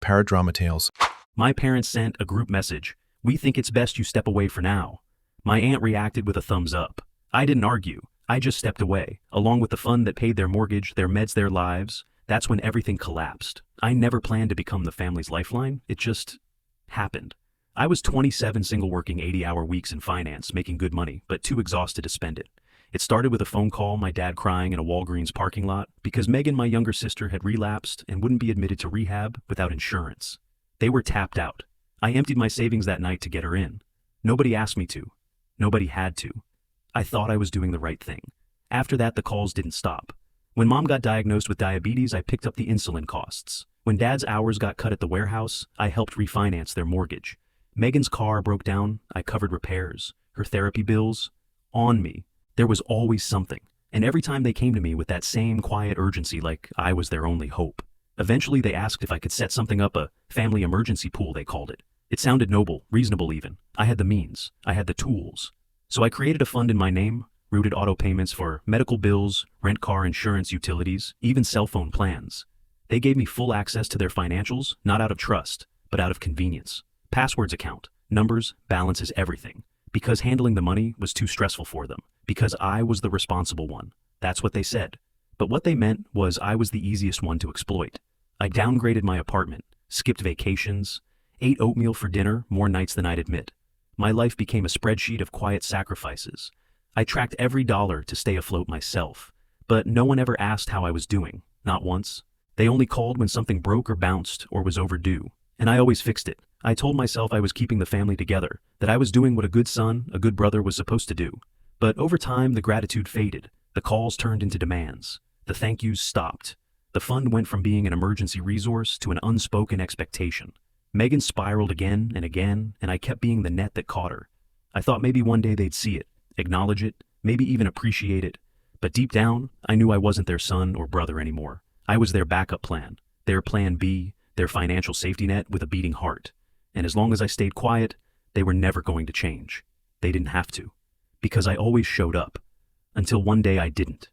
paradrama tales. My parents sent a group message. "We think it's best you step away for now." My aunt reacted with a thumbs up. I didn't argue. I just stepped away, along with the fund that paid their mortgage, their meds, their lives. That's when everything collapsed. I never planned to become the family's lifeline. It just happened. I was 27, single, working 80-hour weeks in finance, making good money, but too exhausted to spend it. It started with a phone call, my dad crying in a Walgreens parking lot because Megan, my younger sister, had relapsed and wouldn't be admitted to rehab without insurance. They were tapped out. I emptied my savings that night to get her in. Nobody asked me to. Nobody had to. I thought I was doing the right thing. After that, the calls didn't stop. When Mom got diagnosed with diabetes, I picked up the insulin costs. When Dad's hours got cut at the warehouse, I helped refinance their mortgage. Megan's car broke down, I covered repairs. Her therapy bills, on me. There was always something. And every time they came to me with that same quiet urgency, like I was their only hope. Eventually they asked if I could set something up, a family emergency pool, they called it. It sounded noble, reasonable even. I had the means. I had the tools. So I created a fund in my name, routed auto payments for medical bills, rent car insurance, utilities, even cell phone plans. They gave me full access to their financials, not out of trust, but out of convenience. Passwords, account, numbers, balances, everything. Because handling the money was too stressful for them. Because I was the responsible one. That's what they said. But what they meant was I was the easiest one to exploit. I downgraded my apartment, skipped vacations, ate oatmeal for dinner more nights than I'd admit. My life became a spreadsheet of quiet sacrifices. I tracked every dollar to stay afloat myself. But no one ever asked how I was doing, not once. They only called when something broke or bounced or was overdue. And I always fixed it. I told myself I was keeping the family together, that I was doing what a good son, a good brother was supposed to do. But over time, the gratitude faded. The calls turned into demands. The thank yous stopped. The fund went from being an emergency resource to an unspoken expectation. Megan spiraled again, and I kept being the net that caught her. I thought maybe one day they'd see it, acknowledge it, maybe even appreciate it. But deep down, I knew I wasn't their son or brother anymore. I was their backup plan, their plan B, their financial safety net with a beating heart. And as long as I stayed quiet, they were never going to change. They didn't have to. Because I always showed up. Until one day I didn't.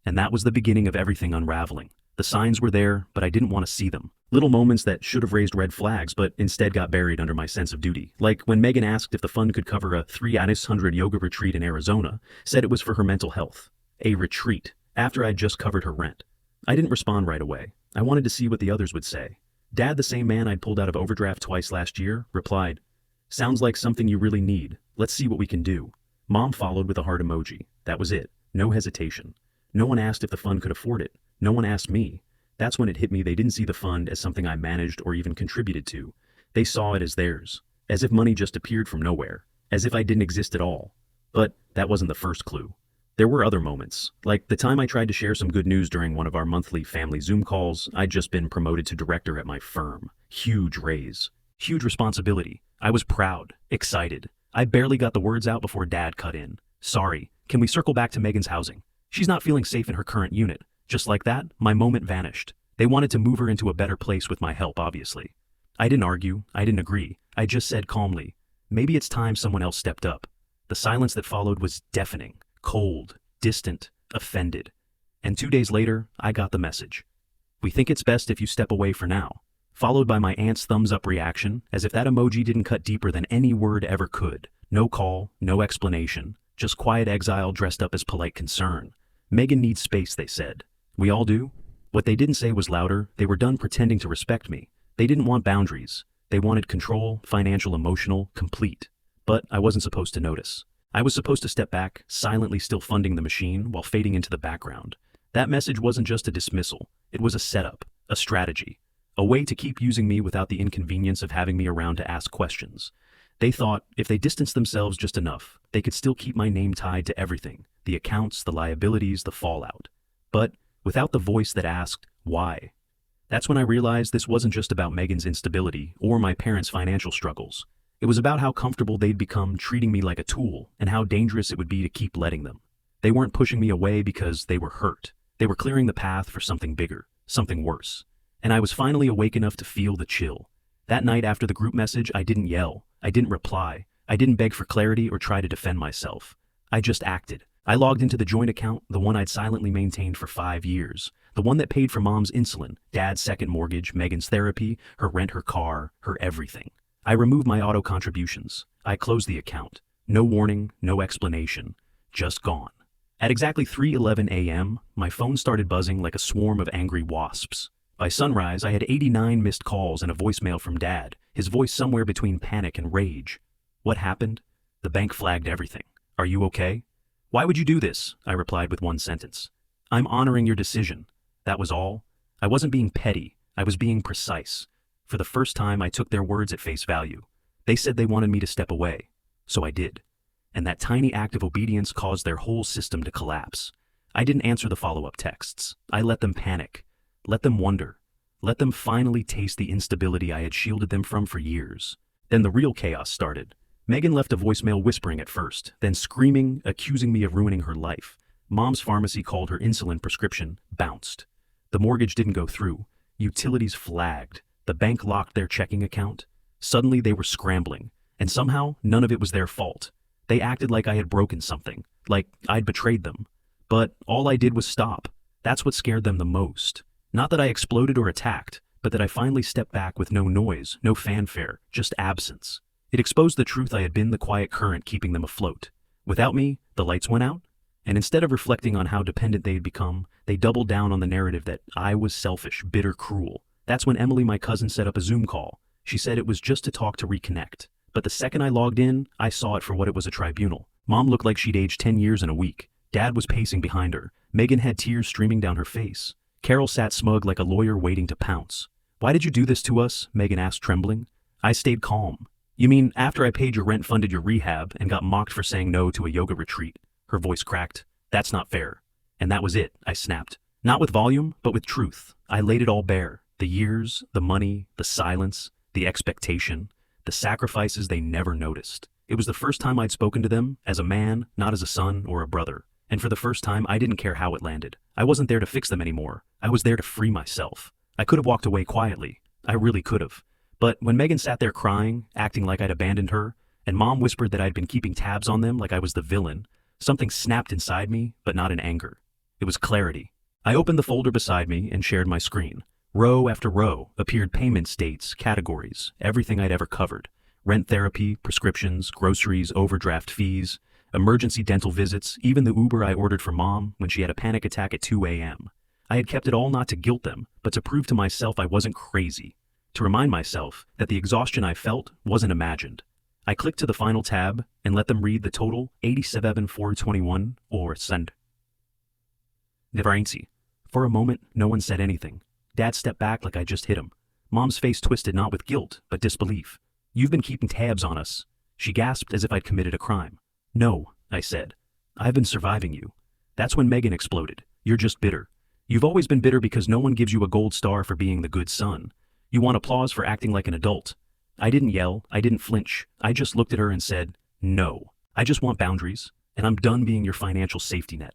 And that was the beginning of everything unraveling. The signs were there, but I didn't want to see them. Little moments that should have raised red flags, but instead got buried under my sense of duty. Like when Megan asked if the fund could cover a 300 yoga retreat in Arizona, said it was for her mental health. A retreat, after I'd just covered her rent. I didn't respond right away. I wanted to see what the others would say. Dad, the same man I'd pulled out of overdraft twice last year, replied, "Sounds like something you really need. Let's see what we can do." Mom followed with a heart emoji. That was it. No hesitation. No one asked if the fund could afford it. No one asked me. That's when it hit me they didn't see the fund as something I managed or even contributed to. They saw it as theirs. As if money just appeared from nowhere. As if I didn't exist at all. But that wasn't the first clue. There were other moments, like the time I tried to share some good news during one of our monthly family Zoom calls. I'd just been promoted to director at my firm. Huge raise. Huge responsibility. I was proud, excited. I barely got the words out before Dad cut in. "Sorry, can we circle back to Megan's housing? She's not feeling safe in her current unit." Just like that, my moment vanished. They wanted to move her into a better place with my help, obviously. I didn't argue, I didn't agree. I just said calmly, maybe it's time someone else stepped up. The silence that followed was deafening, cold, distant, offended. And 2 days later, I got the message. "We think it's best if you step away for now." Followed by my aunt's thumbs up reaction, as if that emoji didn't cut deeper than any word ever could. No call, no explanation, just quiet exile dressed up as polite concern. "Megan needs space," they said. "We all do." What they didn't say was louder. They were done pretending to respect me. They didn't want boundaries. They wanted control, financial, emotional, complete. But I wasn't supposed to notice. I was supposed to step back, silently still funding the machine while fading into the background. That message wasn't just a dismissal. It was a setup, a strategy, a way to keep using me without the inconvenience of having me around to ask questions. They thought if they distanced themselves just enough, they could still keep my name tied to everything, the accounts, the liabilities, the fallout. But without the voice that asked, why? That's when I realized this wasn't just about Megan's instability or my parents' financial struggles. It was about how comfortable they'd become treating me like a tool and how dangerous it would be to keep letting them. They weren't pushing me away because they were hurt. They were clearing the path for something bigger, something worse. And I was finally awake enough to feel the chill. That night after the group message, I didn't yell. I didn't reply. I didn't beg for clarity or try to defend myself. I just acted. I logged into the joint account, the one I'd silently maintained for 5 years, The one that paid for mom's insulin, dad's second mortgage, Megan's therapy, her rent, her car, her everything. I removed my auto contributions. I closed the account. No warning, no explanation. Just gone. At exactly 3:11 a.m., my phone started buzzing like a swarm of angry wasps. By sunrise, I had 89 missed calls and a voicemail from Dad, his voice somewhere between panic and rage. What happened? The bank flagged everything. Are you okay? Why would you do this? I replied with one sentence. I'm honoring your decision. That was all. I wasn't being petty. I was being precise. For the first time, I took their words at face value. They said they wanted me to step away. So I did. And that tiny act of obedience caused their whole system to collapse. I didn't answer the follow-up texts. I let them panic. Let them wonder. Let them finally taste the instability I had shielded them from for years. Then the real chaos started. Megan left a voicemail whispering at first, then screaming, accusing me of ruining her life. Mom's pharmacy called her insulin prescription bounced. The mortgage didn't go through. Utilities flagged. The bank locked their checking account. Suddenly they were scrambling, and somehow none of it was their fault. They acted like I had broken something, like I'd betrayed them. But all I did was stop. That's what scared them the most. Not that I exploded or attacked, but that I finally stepped back with no noise, no fanfare, just absence. It exposed the truth I had been the quiet current keeping them afloat. Without me, the lights went out, and instead of reflecting on how dependent they had become, they doubled down on the narrative that I was selfish, bitter, cruel. That's when Emily, my cousin, set up a Zoom call. She said it was just to talk to reconnect. But the second I logged in, I saw it for what it was, a tribunal. Mom looked like she'd aged 10 years in a week. Dad was pacing behind her. Megan had tears streaming down her face. Carol sat smug like a lawyer waiting to pounce. Why did you do this to us? Megan asked, trembling. I stayed calm. You mean after I paid your rent, funded your rehab, and got mocked for saying no to a yoga retreat? Her voice cracked. That's not fair. And that was it, I snapped. Not with volume, but with truth. I laid it all bare. The years, the money, the silence, the expectation, the sacrifices they never noticed. It was the first time I'd spoken to them as a man, not as a son or a brother. And for the first time, I didn't care how it landed. I wasn't there to fix them anymore. I was there to free myself. I could have walked away quietly. I really could have. But when Megan sat there crying, acting like I'd abandoned her, and Mom whispered that I'd been keeping tabs on them like I was the villain, something snapped inside me, but not in anger. It was clarity. I opened the folder beside me and shared my screen. Row after row appeared payment dates, categories, everything I'd ever covered. Rent, therapy, prescriptions, groceries, overdraft fees, emergency dental visits, even the Uber I ordered for Mom when she had a panic attack at 2 a.m. I had kept it all not to guilt them, but to prove to myself I wasn't crazy. To remind myself that the exhaustion I felt wasn't imagined. I clicked to the final tab and let them read the total, 87,421, or send. For a moment, no one said anything. Dad stepped back like I just hit him. Mom's face twisted not with guilt, but disbelief. You've been keeping tabs on us. She gasped as if I'd committed a crime. No, I said. I've been surviving you. That's when Megan exploded. You're just bitter. You've always been bitter because no one gives you a gold star for being the good son. You want applause for acting like an adult. I didn't yell. I didn't flinch. I just looked at her and said, no. I just want boundaries, and I'm done being your financial safety net.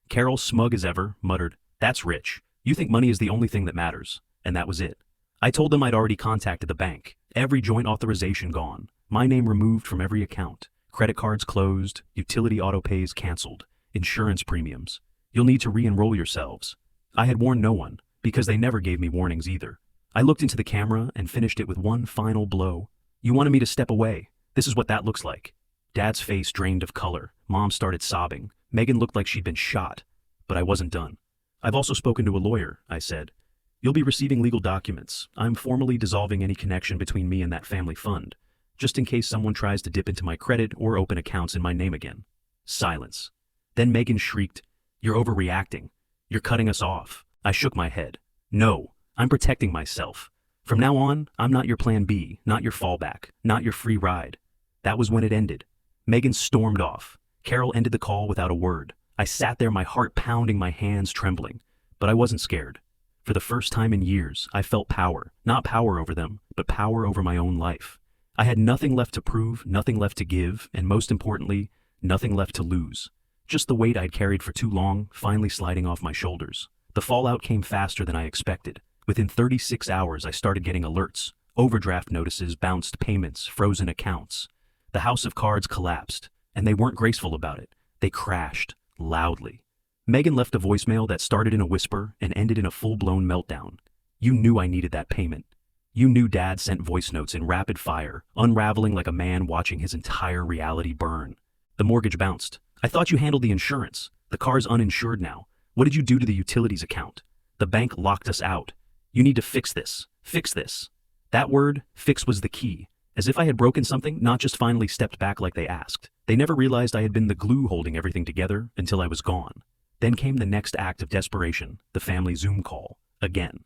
Carol, smug as ever, muttered, that's rich. You think money is the only thing that matters. And that was it. I told them I'd already contacted the bank. Every joint authorization gone. My name removed from every account. Credit cards closed. Utility autopays canceled. Insurance premiums. You'll need to re-enroll yourselves. I had warned no one, because they never gave me warnings either. I looked into the camera and finished it with one final blow. You wanted me to step away. This is what that looks like. Dad's face drained of color. Mom started sobbing. Megan looked like she'd been shot. But I wasn't done. I've also spoken to a lawyer, I said. You'll be receiving legal documents. I'm formally dissolving any connection between me and that family fund, just in case someone tries to dip into my credit or open accounts in my name again. Silence. Then Megan shrieked, you're overreacting. You're cutting us off. I shook my head. No, I'm protecting myself. From now on, I'm not your plan B, not your fallback, not your free ride. That was when it ended. Megan stormed off. Carol ended the call without a word. I sat there, my heart pounding, my hands trembling. But I wasn't scared. For the first time in years, I felt power. Not power over them, but power over my own life. I had nothing left to prove, nothing left to give, and most importantly, nothing left to lose. Just the weight I'd carried for too long, finally sliding off my shoulders. The fallout came faster than I expected. Within 36 hours, I started getting alerts. Overdraft notices, bounced payments, frozen accounts. The house of cards collapsed, and they weren't graceful about it. They crashed, loudly. Megan left a voicemail that started in a whisper and ended in a full-blown meltdown. You knew I needed that payment. You knew Dad sent voice notes in rapid fire, unraveling like a man watching his entire reality burn. The mortgage bounced. I thought you handled the insurance. The car's uninsured now. What did you do to the utilities account? The bank locked us out. You need to fix this. Fix this. That word, fix, was the key. As if I had broken something, not just finally stepped back like they asked. They never realized I had been the glue holding everything together until I was gone. Then came the next act of desperation, the family Zoom call. Again.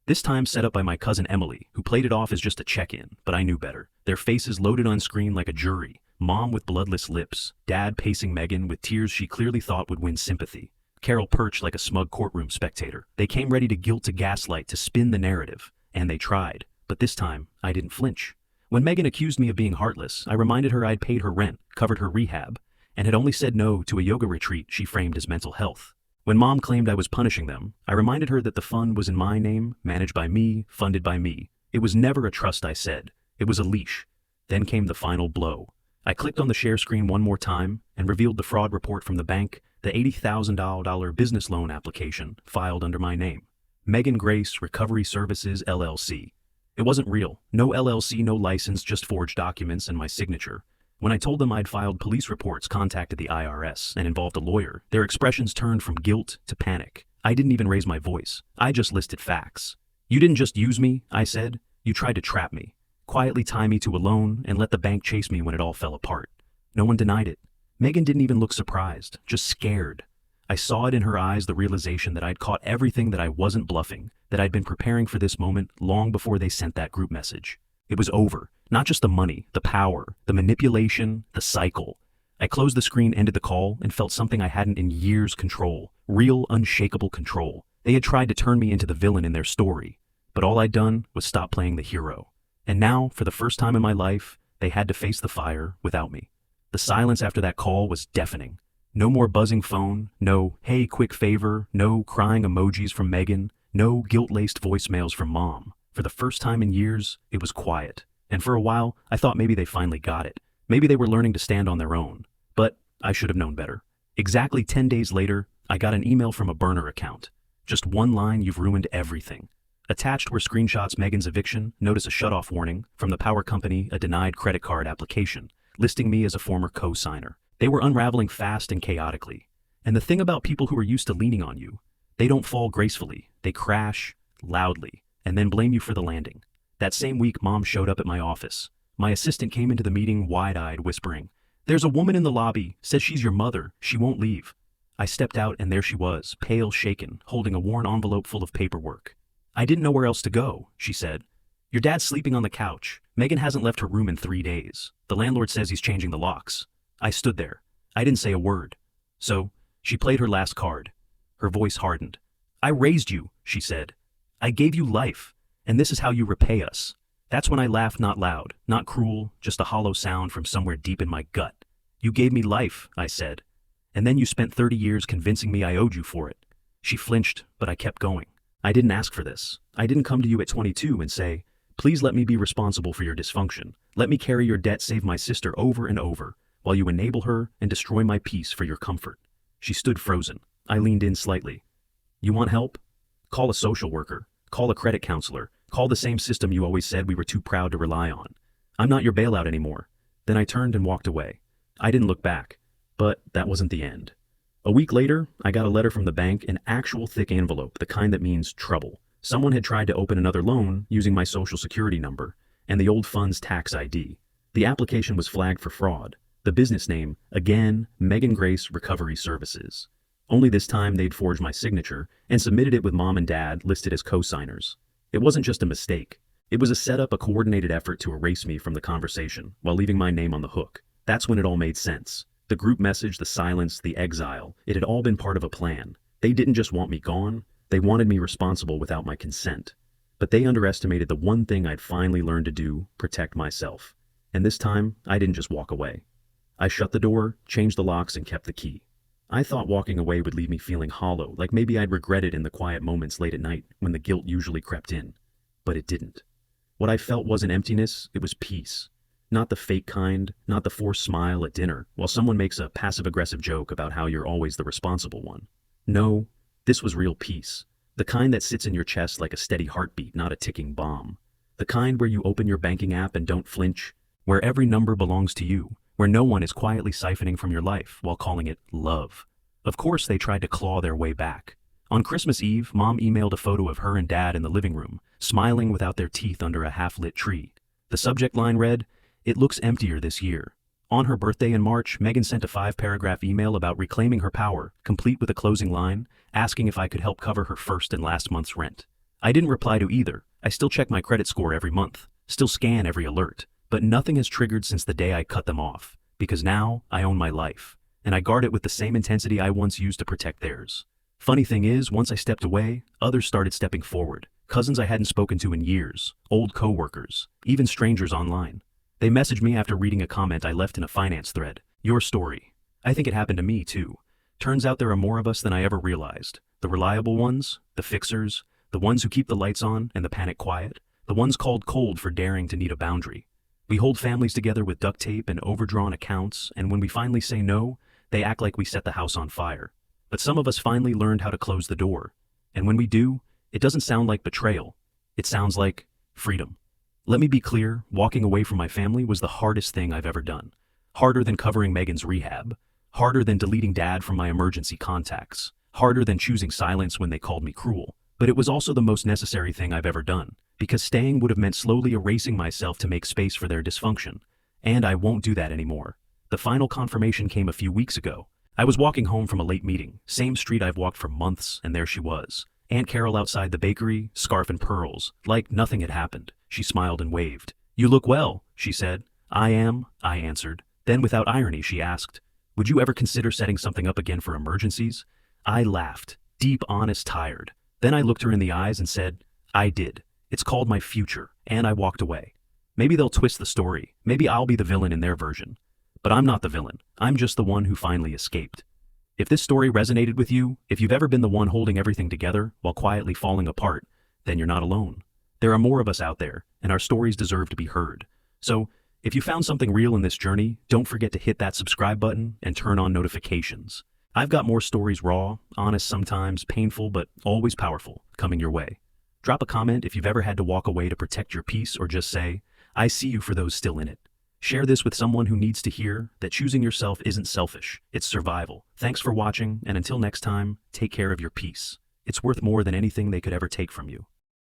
This time set up by my cousin Emily, who played it off as just a check-in, but I knew better. Their faces loaded on screen like a jury. Mom with bloodless lips, Dad pacing Megan with tears she clearly thought would win sympathy. Carol perched like a smug courtroom spectator. They came ready to guilt, to gaslight, to spin the narrative. And they tried. But this time, I didn't flinch. When Megan accused me of being heartless, I reminded her I'd paid her rent, covered her rehab, and had only said no to a yoga retreat she framed as mental health. When Mom claimed I was punishing them, I reminded her that the fund was in my name, managed by me, funded by me. It was never a trust, I said. It was a leash. Then came the final blow. I clicked on the share screen one more time and revealed the fraud report from the bank, the $80,000 business loan application filed under my name. Megan Grace Recovery Services, LLC. It wasn't real. No LLC, no license, just forged documents and my signature. When I told them I'd filed police reports, contacted the IRS, and involved a lawyer, their expressions turned from guilt to panic. I didn't even raise my voice. I just listed facts. You didn't just use me, I said. You tried to trap me, quietly tie me to a loan, and let the bank chase me when it all fell apart. No one denied it. Megan didn't even look surprised, just scared. I saw it in her eyes, the realization that I'd caught everything, that I wasn't bluffing, that I'd been preparing for this moment long before they sent that group message. It was over. Not just the money, the power, the manipulation, the cycle. I closed the screen, ended the call, and felt something I hadn't in years: control. Real, unshakable control. They had tried to turn me into the villain in their story, but all I'd done was stop playing the hero. And now, for the first time in my life, they had to face the fire without me. The silence after that call was deafening. No more buzzing phone, no "hey, quick favor," no crying emojis from Megan, no guilt-laced voicemails from Mom. For the first time in years, it was quiet. And for a while, I thought maybe they finally got it. Maybe they were learning to stand on their own. But I should have known better. Exactly 10 days later, I got an email from a burner account. Just one line: "You've ruined everything." Attached were screenshots: Megan's eviction, notice a shutoff warning, from the power company, a denied credit card application, listing me as a former co-signer. They were unraveling fast and chaotically. And the thing about people who are used to leaning on you, they don't fall gracefully. They crash loudly and then blame you for the landing. That same week, Mom showed up at my office. My assistant came into the meeting wide-eyed, whispering, "There's a woman in the lobby, says she's your mother, she won't leave." I stepped out and there she was, pale, shaken, holding a worn envelope full of paperwork. "I didn't know where else to go," she said. "Your dad's sleeping on the couch. Megan hasn't left her room in 3 days. The landlord says he's changing the locks." I stood there. I didn't say a word. So, she played her last card. Her voice hardened. "I raised you," she said. "I gave you life. And this is how you repay us." That's when I laughed, not loud, not cruel, just a hollow sound from somewhere deep in my gut. "You gave me life," I said. "And then you spent 30 years convincing me I owed you for it." She flinched, but I kept going. "I didn't ask for this. I didn't come to you at 22 and say, 'Please let me be responsible for your dysfunction. Let me carry your debt, save my sister over and over, while you enable her and destroy my peace for your comfort.'" She stood frozen. I leaned in slightly. "You want help? Call a social worker. Call a credit counselor. Call the same system you always said we were too proud to rely on. I'm not your bailout anymore." Then I turned and walked away. I didn't look back. But that wasn't the end. A week later, I got a letter from the bank, an actual thick envelope, the kind that means trouble. Someone had tried to open another loan using my social security number and the old fund's tax ID. The application was flagged for fraud. The business name, again, Megan Grace Recovery Services. Only this time they'd forged my signature and submitted it with Mom and Dad listed as co-signers. It wasn't just a mistake. It was a setup, a coordinated effort to erase me from the conversation while leaving my name on the hook. That's when it all made sense. The group message, the silence, the exile, it had all been part of a plan. They didn't just want me gone, they wanted me responsible without my consent. But they underestimated the one thing I'd finally learned to do: protect myself. And this time, I didn't just walk away. I shut the door, changed the locks, and kept the key. I thought walking away would leave me feeling hollow, like maybe I'd regret it in the quiet moments late at night when the guilt usually crept in. But it didn't. What I felt wasn't emptiness, it was peace. Not the fake kind, not the forced smile at dinner while someone makes a passive-aggressive joke about how you're always the responsible one. No, this was real peace. The kind that sits in your chest like a steady heartbeat, not a ticking bomb. The kind where you open your banking app and don't flinch, where every number belongs to you, where no one is quietly siphoning from your life while calling it love. Of course, they tried to claw their way back. On Christmas Eve, Mom emailed a photo of her and Dad in the living room, smiling without their teeth under a half-lit tree. The subject line read, "It looks emptier this year." On her birthday in March, Megan sent a 5-paragraph email about reclaiming her power, complete with a closing line, asking if I could help cover her first and last month's rent. I didn't reply to either. I still check my credit score every month, still scan every alert, but nothing has triggered since the day I cut them off, because now I own my life, and I guard it with the same intensity I once used to protect theirs. Funny thing is, once I stepped away, others started stepping forward. Cousins I hadn't spoken to in years, old co-workers, even strangers online. They messaged me after reading a comment I left in a finance thread. "Your story. I think it happened to me too. Turns out there are more of us than I ever realized. The reliable ones, the fixers, the ones who keep the lights on and the panic quiet, the ones called cold for daring to need a boundary. We hold families together with duct tape and overdrawn accounts, and when we finally say no, they act like we set the house on fire. But some of us finally learned how to close the door. And when we do, it doesn't sound like betrayal. It sounds like freedom. Let me be clear, walking away from my family was the hardest thing I've ever done. Harder than covering Megan's rehab. Harder than deleting Dad from my emergency contacts. Harder than choosing silence when they called me cruel. But it was also the most necessary thing I've ever done, because staying would have meant slowly erasing myself to make space for their dysfunction. And I won't do that anymore. The final confirmation came a few weeks ago. I was walking home from a late meeting, same street I've walked for months, and there she was. Aunt Carol outside the bakery, scarf and pearls, like nothing had happened. She smiled and waved. "You look well," she said. "I am," I answered. Then without irony, she asked, "Would you ever consider setting something up again for emergencies?" I laughed, deep, honest, tired. Then I looked her in the eyes and said, "I did. It's called my future," and I walked away. Maybe they'll twist the story. Maybe I'll be the villain in their version. But I'm not the villain. I'm just the one who finally escaped. If this story resonated with you, if you've ever been the one holding everything together while quietly falling apart, then you're not alone. There are more of us out there, and our stories deserve to be heard. So, if you found something real in this journey, don't forget to hit that subscribe button and turn on notifications. I've got more stories, raw, honest sometimes, painful, but always powerful, coming your way. Drop a comment if you've ever had to walk away to protect your peace, or just say, "I see you," for those still in it. Share this with someone who needs to hear that choosing yourself isn't selfish, it's survival. Thanks for watching, and until next time, take care of your peace. It's worth more than anything they could ever take from you.